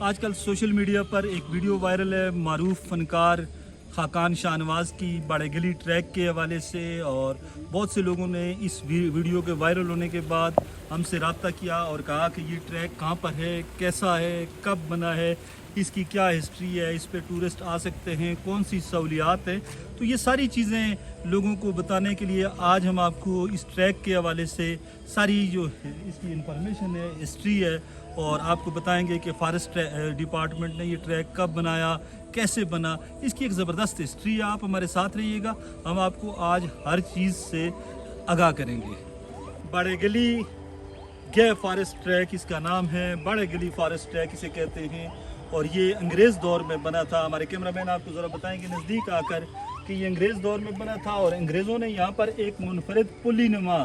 آج کل social media پر ایک ویڈیو وائرل ہے معروف فنکار خاقان شاہنواز کی باڑے گلی ٹریک کے حوالے سے، اور بہت سے لوگوں نے اس ویڈیو کے وائرل ہونے کے بعد ہم سے رابطہ کیا اور کہا کہ یہ ٹریک کہاں پر ہے، کیسا ہے، کب بنا ہے، اس کی کیا ہسٹری ہے، اس پہ ٹورسٹ آ سکتے ہیں، کون سی سہولیات ہیں۔ تو یہ ساری چیزیں لوگوں کو بتانے کے لیے آج ہم آپ کو اس ٹریک کے حوالے سے ساری جو اس کی انفارمیشن ہے، ہسٹری ہے، اور آپ کو بتائیں گے کہ فارسٹ ڈپارٹمنٹ نے یہ ٹریک کب بنایا، کیسے بنا، اس کی ایک زبردست ہسٹری ہے۔ آپ ہمارے ساتھ رہیے گا، ہم آپ کو آج ہر چیز سے آگاہ کریں گے۔ باڑے گلی گے فارسٹ ٹریک اس کا نام ہے، باڑے گلی فارسٹ ٹریک اسے کہتے ہیں، اور یہ انگریز دور میں بنا تھا۔ ہمارے کیمرہ مین آپ کو ذرا بتائیں گے نزدیک آ کر کہ یہ انگریز دور میں بنا تھا، اور انگریزوں نے یہاں پر ایک منفرد پلی نما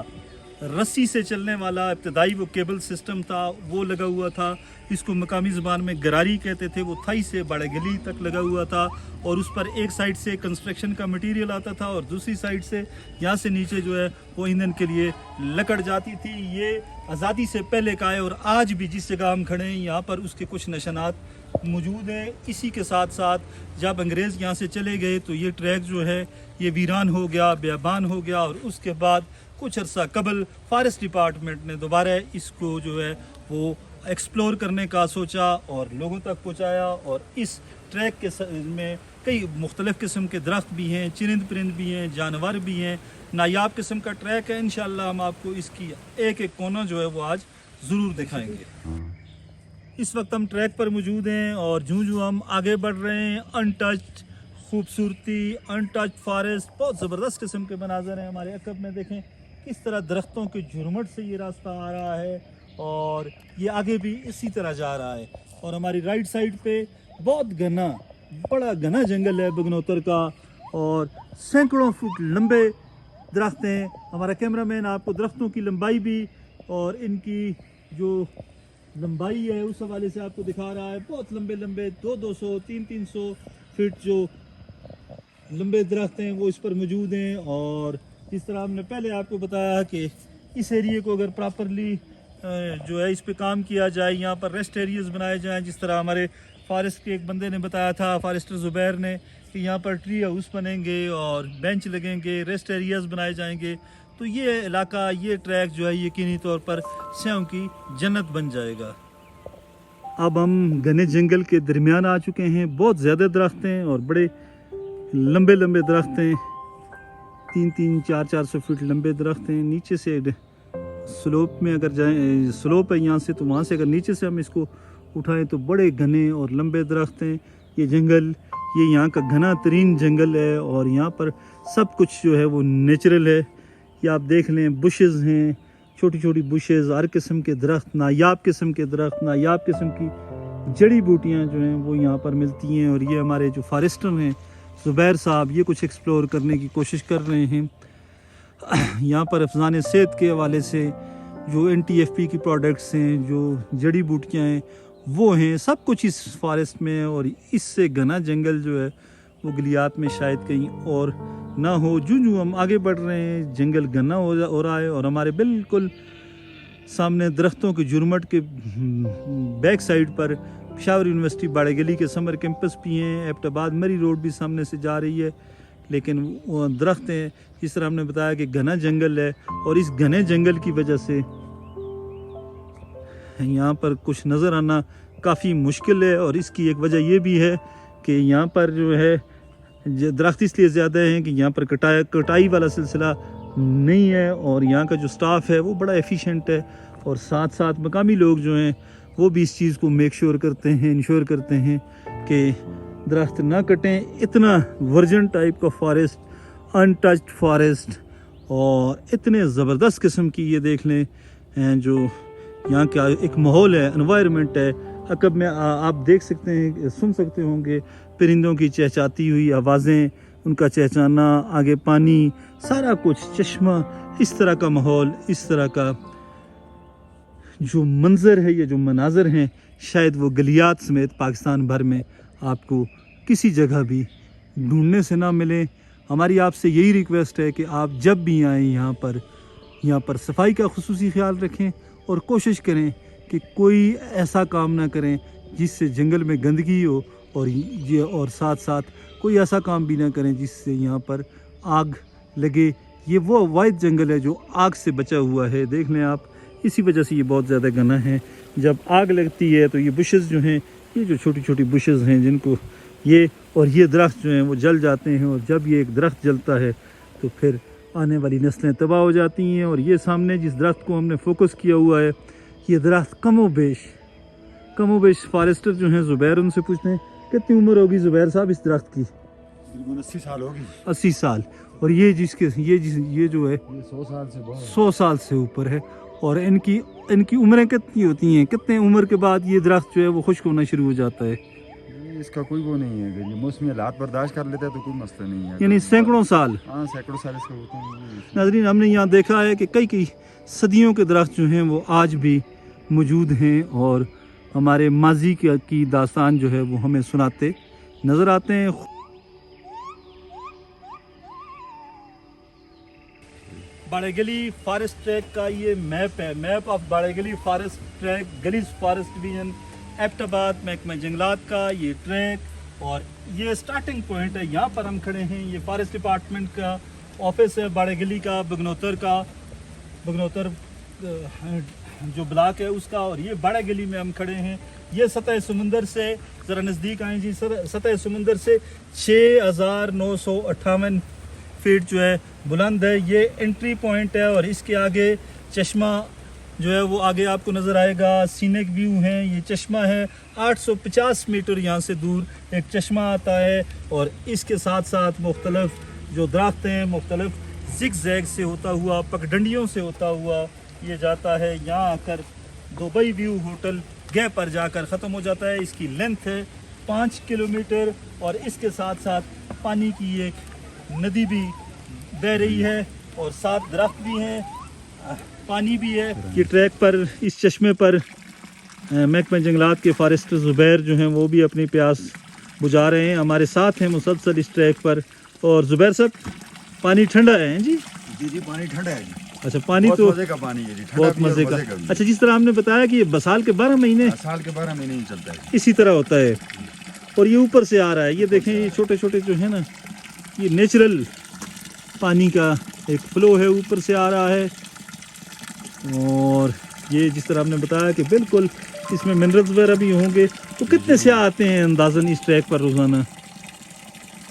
رسی سے چلنے والا ابتدائی وہ کیبل سسٹم تھا، وہ لگا ہوا تھا۔ اس کو مقامی زبان میں گراری کہتے تھے۔ وہ تھائی سے باڑے گلی تک لگا ہوا تھا، اور اس پر ایک سائڈ سے کنسٹرکشن کا مٹیریل آتا تھا، اور دوسری سائڈ سے یہاں سے نیچے جو ہے وہ ایندھن کے لیے لکڑ جاتی تھی۔ یہ آزادی سے پہلے کا ہے، اور آج بھی جس جگہ ہم کھڑے ہیں یہاں پر اس کے کچھ نشانات موجود ہیں۔ اسی کے ساتھ ساتھ جب انگریز یہاں سے چلے گئے تو یہ ٹریک جو ہے یہ ویران ہو گیا، بیابان ہو گیا، اور اس کے بعد کچھ عرصہ قبل فارسٹ ڈپارٹمنٹ نے دوبارہ اس کو جو ہے وہ ایکسپلور کرنے کا سوچا اور لوگوں تک پہنچایا۔ اور اس ٹریک کے میں کئی مختلف قسم کے درخت بھی ہیں، چرند پرند بھی ہیں، جانور بھی ہیں، نایاب قسم کا ٹریک ہے۔ انشاءاللہ ہم آپ کو اس کی ایک ایک کونا جو ہے وہ آج ضرور دکھائیں گے۔ اس وقت ہم ٹریک پر موجود ہیں، اور جوں ہم آگے بڑھ رہے ہیں انٹچڈ خوبصورتی، انٹچڈ فارسٹ، بہت زبردست قسم کے مناظر ہیں۔ ہمارے عقب میں دیکھیں کس طرح درختوں کے جھرمٹ سے یہ راستہ آ رہا ہے، اور یہ آگے بھی اسی طرح جا رہا ہے۔ اور ہماری رائٹ سائڈ پہ بہت گھنا، بڑا گھنا جنگل ہے بگنوتر کا، اور سینکڑوں فٹ لمبے درخت ہیں۔ ہمارا کیمرہ مین آپ کو درختوں کی لمبائی بھی اور ان کی جو لمبائی ہے اس حوالے سے آپ کو دکھا رہا ہے۔ بہت لمبے لمبے 200 300 فٹ جو لمبے درخت ہیں وہ اس پر موجود ہیں۔ اور جس طرح ہم نے پہلے آپ کو بتایا کہ اس ایریے کو اگر پراپرلی جو ہے اس پہ کام کیا جائے، یہاں پر ریسٹ ایریز بنائے جائیں، جس طرح ہمارے فارسٹ کے ایک بندے نے بتایا تھا، فارسٹر زبیر نے، کہ یہاں پر ٹری ہاؤس بنیں گے اور بینچ لگیں گے، ریسٹ ایریاز بنائے جائیں گے، تو یہ علاقہ، یہ ٹریک جو ہے یقینی طور پر سیاحوں کی جنت بن جائے گا۔ اب ہم گھنے جنگل کے درمیان آ چکے ہیں۔ بہت زیادہ درخت ہیں اور بڑے لمبے لمبے درخت ہیں، 300-400 فٹ لمبے درخت ہیں۔ نیچے سے سلوپ میں اگر جائیں، سلوپ ہے یہاں سے، تو وہاں سے اگر نیچے سے ہم اس کو اٹھائیں تو بڑے گھنے اور لمبے درخت ہیں۔ یہ جنگل، یہ یہاں کا گھنا ترین جنگل ہے، اور یہاں پر سب کچھ جو ہے وہ نیچرل ہے۔ یہ آپ دیکھ لیں، بشز ہیں، چھوٹی چھوٹی بشز، ہر قسم کے درخت، نایاب قسم کے درخت، نایاب قسم کی جڑی بوٹیاں جو ہیں وہ یہاں پر ملتی ہیں۔ اور یہ ہمارے جو فارسٹر ہیں زبیر صاحب، یہ کچھ ایکسپلور کرنے کی کوشش کر رہے ہیں۔ یہاں پر افزان صحت کے حوالے سے جو NTFP کی پروڈکٹس ہیں، جو جڑی بوٹیاں ہیں وہ ہیں، سب کچھ اس فارسٹ میں ہے۔ اور اس سے گھنا جنگل جو ہے وہ گلیات میں شاید کہیں اور نہ ہو۔ جو ہم آگے بڑھ رہے ہیں جنگل گھنا ہو رہا ہے، اور ہمارے بالکل سامنے درختوں کے جھرمٹ کے بیک سائڈ پر پشاور یونیورسٹی باڑے گلی کے سمر کیمپس بھی ہیں۔ ایبٹ آباد مری روڈ بھی سامنے سے جا رہی ہے، لیکن وہ درخت ہیں، جس طرح ہم نے بتایا کہ گھنا جنگل ہے، اور اس گھنے جنگل کی وجہ سے یہاں پر کچھ نظر آنا کافی مشکل ہے۔ اور اس کی ایک وجہ یہ بھی ہے کہ یہاں پر جو ہے درخت اس لیے زیادہ ہیں کہ یہاں پر کٹائی والا سلسلہ نہیں ہے، اور یہاں کا جو سٹاف ہے وہ بڑا ایفیشینٹ ہے، اور ساتھ ساتھ مقامی لوگ جو ہیں وہ بھی اس چیز کو انشور کرتے ہیں کہ درخت نہ کٹیں۔ اتنا ورجن ٹائپ کا فارسٹ، انٹچڈ فارسٹ، اور اتنے زبردست قسم کی یہ دیکھ لیں جو یہاں کا ایک ماحول ہے، انوائرمنٹ ہے۔ عقب میں آپ دیکھ سکتے ہیں، سن سکتے ہوں گے پرندوں کی چہچاتی ہوئی آوازیں، ان کا چہچانا، آگے پانی، سارا کچھ، چشمہ، اس طرح کا ماحول، اس طرح کا جو منظر ہے، یہ جو مناظر ہیں، شاید وہ گلیات سمیت پاکستان بھر میں آپ کو کسی جگہ بھی ڈھونڈنے سے نہ ملیں۔ ہماری آپ سے یہی ریکویسٹ ہے کہ آپ جب بھی آئیں یہاں پر صفائی کا خصوصی خیال رکھیں، اور کوشش کریں کہ کوئی ایسا کام نہ کریں جس سے جنگل میں گندگی ہو اور ساتھ ساتھ کوئی ایسا کام بھی نہ کریں جس سے یہاں پر آگ لگے. یہ وہ واحد جنگل ہے جو آگ سے بچا ہوا ہے. دیکھ لیں آپ, اسی وجہ سے یہ بہت زیادہ گھنا ہے. جب آگ لگتی ہے تو یہ بشز جو ہیں, یہ جو چھوٹی چھوٹی بشز ہیں جن کو یہ درخت جو ہیں وہ جل جاتے ہیں, اور جب یہ ایک درخت جلتا ہے تو پھر آنے والی نسلیں تباہ ہو جاتی ہیں. اور یہ سامنے جس درخت کو ہم نے فوکس کیا ہوا ہے, یہ درخت کم و بیش فارسٹر جو ہیں زبیر, ان سے پوچھتے ہیں کتنی عمر ہوگی زبیر صاحب اس درخت کی؟ 80 سال ہوگی. 80 سال. اور یہ جو ہے 100 سال سے اوپر ہے. اور ان کی عمریں کتنی ہوتی ہیں, کتنے عمر کے بعد یہ درخت جو ہے وہ خشک ہونا شروع ہو جاتا ہے؟ اس کا کوئی وہ نہیں ہے, اگر یہ موسمی حالات برداشت کر لیتا ہے تو کوئی مسئلہ نہیں ہے. یعنی سینکڑوں سال. ہاں, سینکڑوں سال اس کا ہوتے ہیں. ناظرین, ہم نے یہاں دیکھا ہے کہ کئی صدیوں کے درخت جو ہیں وہ آج بھی موجود ہیں, اور ہمارے ماضی کی داستان جو ہے وہ ہمیں سناتے نظر آتے ہیں. باڑے گلی فارسٹ ٹریک کا یہ میپ ہے, map of Bara Gali forest track, Galis forest division, Abbottabad, محکمہ جنگلات کا یہ ٹریک. اور یہ سٹارٹنگ پوائنٹ ہے, یہاں پر ہم کھڑے ہیں. یہ فارسٹ ڈپارٹمنٹ کا آفس ہے باڑے گلی کا, بگنوتر جو بلاک ہے اس کا. اور یہ باڑے گلی میں ہم کھڑے ہیں. یہ سطح سمندر سے ذرا نزدیک آئیں جی, سطح سمندر سے 6958 فیٹ جو ہے بلند ہے. یہ انٹری پوائنٹ ہے, اور اس کے آگے چشمہ جو ہے وہ آگے آپ کو نظر آئے گا. سینک ویو ہے, یہ چشمہ ہے. 850 میٹر یہاں سے دور ایک چشمہ آتا ہے, اور اس کے ساتھ ساتھ مختلف جو درخت ہیں, مختلف زگ زیگ سے ہوتا ہوا, پگڈنڈیوں سے ہوتا ہوا یہ جاتا ہے. یہاں آ کر دبئی ویو ہوٹل گے پر جا کر ختم ہو جاتا ہے. اس کی لینتھ ہے 5 کلومیٹر, اور اس کے ساتھ ساتھ پانی کی ایک ندی بھی بہ رہی ہے, اور ساتھ درخت بھی ہیں, پانی بھی ہے. یہ ٹریک پر, اس چشمے پر محکمہ جنگلات کے فارسٹر زبیر جو ہیں وہ بھی اپنی پیاس بجھا رہے ہیں, ہمارے ساتھ ہیں مسلسل اس ٹریک پر. اور زبیر صاحب, پانی ٹھنڈا ہے جی؟ جی پانی ٹھنڈا ہے جی. اچھا, پانی تو مزے کا پانی ہے جی, بہت مزے کا. اچھا, جس طرح ہم نے بتایا کہ یہ سال کے 12 مہینے ہی چلتا ہے, اسی طرح ہوتا ہے. اور یہ اوپر سے آ رہا ہے, یہ دیکھیں یہ چھوٹے چھوٹے جو ہیں نا, یہ نیچرل پانی کا ایک فلو ہے, اوپر سے آ رہا ہے. اور یہ جس طرح ہم نے بتایا کہ بالکل اس میں منرلز وغیرہ بھی ہوں گے. تو کتنے سیاح آتے ہیں اندازاً اس ٹریک پر روزانہ؟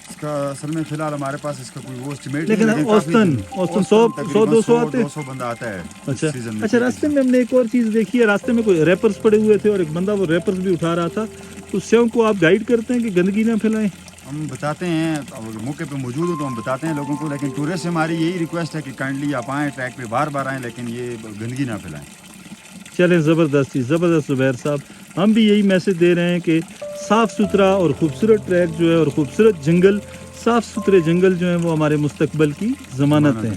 اس کا اصل میں فی الحال ہمارے پاس اس کا کوئی وہ اسٹیمیٹ نہیں, لیکن اوسطاً 100-200 آتے ہیں. 200 بندہ آتا ہے. اچھا, راستے میں ہم نے ایک اور چیز دیکھی ہے, راستے میں کوئی ریپرز پڑے ہوئے تھے, اور ایک بندہ وہ ریپرز بھی اٹھا رہا تھا. تو سیاحوں کو آپ گائیڈ کرتے ہیں کہ گندگی نہ پھیلائیں؟ ہم بتاتے ہیں, اگر موقع پہ موجود ہو تو ہم بتاتے ہیں لوگوں کو, لیکن ٹورسٹ سے ہماری یہی ریکویسٹ ہے کہ کائنڈلی آپ آئیں, ٹریک پہ بار بار آئیں, لیکن یہ گندگی نہ پھیلائیں. چلیں, زبردست زبیر صاحب, ہم بھی یہی میسج دے رہے ہیں کہ صاف ستھرا اور خوبصورت ٹریک جو ہے, اور خوبصورت جنگل, صاف ستھرے جنگل جو ہیں وہ ہمارے مستقبل کی ضمانت ہیں.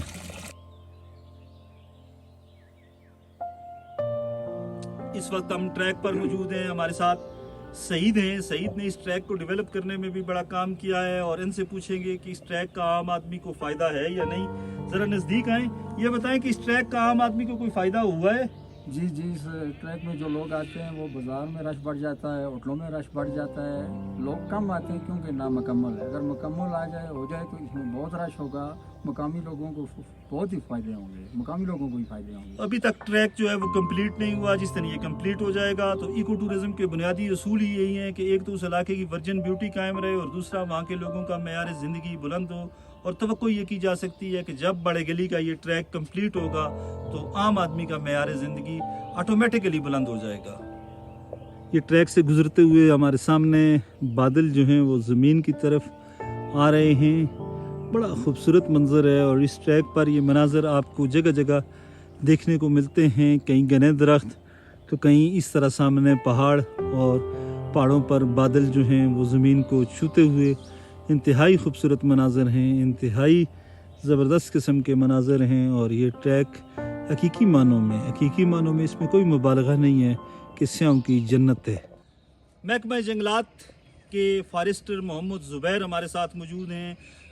اس وقت ہم ٹریک پر موجود ہیں, ہمارے ساتھ سعید ہیں. سعید نے اس ٹریک کو ڈیولپ کرنے میں بھی بڑا کام کیا ہے, اور ان سے پوچھیں گے کہ اس ٹریک کا عام آدمی کو فائدہ ہے یا نہیں. ذرا نزدیک آئیں, یہ بتائیں کہ اس ٹریک کا عام آدمی کو کوئی فائدہ ہوا ہے؟ جی, اس ٹریک میں جو لوگ آتے ہیں وہ بازار میں رش بڑھ جاتا ہے, ہوٹلوں میں رش بڑھ جاتا ہے. لوگ کم آتے ہیں کیونکہ نامکمل ہے. اگر مکمل ہو جائے تو اس میں بہت رش ہوگا, مقامی لوگوں کو بہت ہی فائدے ہوں گے, مقامی لوگوں کو ہی فائدے ہوں گے. ابھی تک ٹریک جو ہے وہ کمپلیٹ نہیں ہوا. جس طرح یہ کمپلیٹ ہو جائے گا تو ایکو ٹورزم کے بنیادی اصول ہی یہی ہیں کہ ایک تو اس علاقے کی ورجن بیوٹی قائم رہے, اور دوسرا وہاں کے لوگوں کا معیار زندگی بلند ہو. اور توقع یہ کی جا سکتی ہے کہ جب باڑے گلی کا یہ ٹریک کمپلیٹ ہوگا تو عام آدمی کا معیار زندگی آٹومیٹیکلی بلند ہو جائے گا. یہ ٹریک سے گزرتے ہوئے ہمارے سامنے بادل جو ہیں وہ زمین کی طرف آ رہے ہیں. بڑا خوبصورت منظر ہے, اور اس ٹریک پر یہ مناظر آپ کو جگہ جگہ دیکھنے کو ملتے ہیں. کہیں گھنے درخت تو کہیں اس طرح سامنے پہاڑ, اور پہاڑوں پر بادل جو ہیں وہ زمین کو چھوتے ہوئے. انتہائی خوبصورت مناظر ہیں, انتہائی زبردست قسم کے مناظر ہیں. اور یہ ٹریک حقیقی معنوں میں اس میں کوئی مبالغہ نہیں ہے کہ سیاحوں کی جنت ہے. محکمہ جنگلات کے فارسٹر محمد زبیر ہمارے ساتھ موجود ہیں.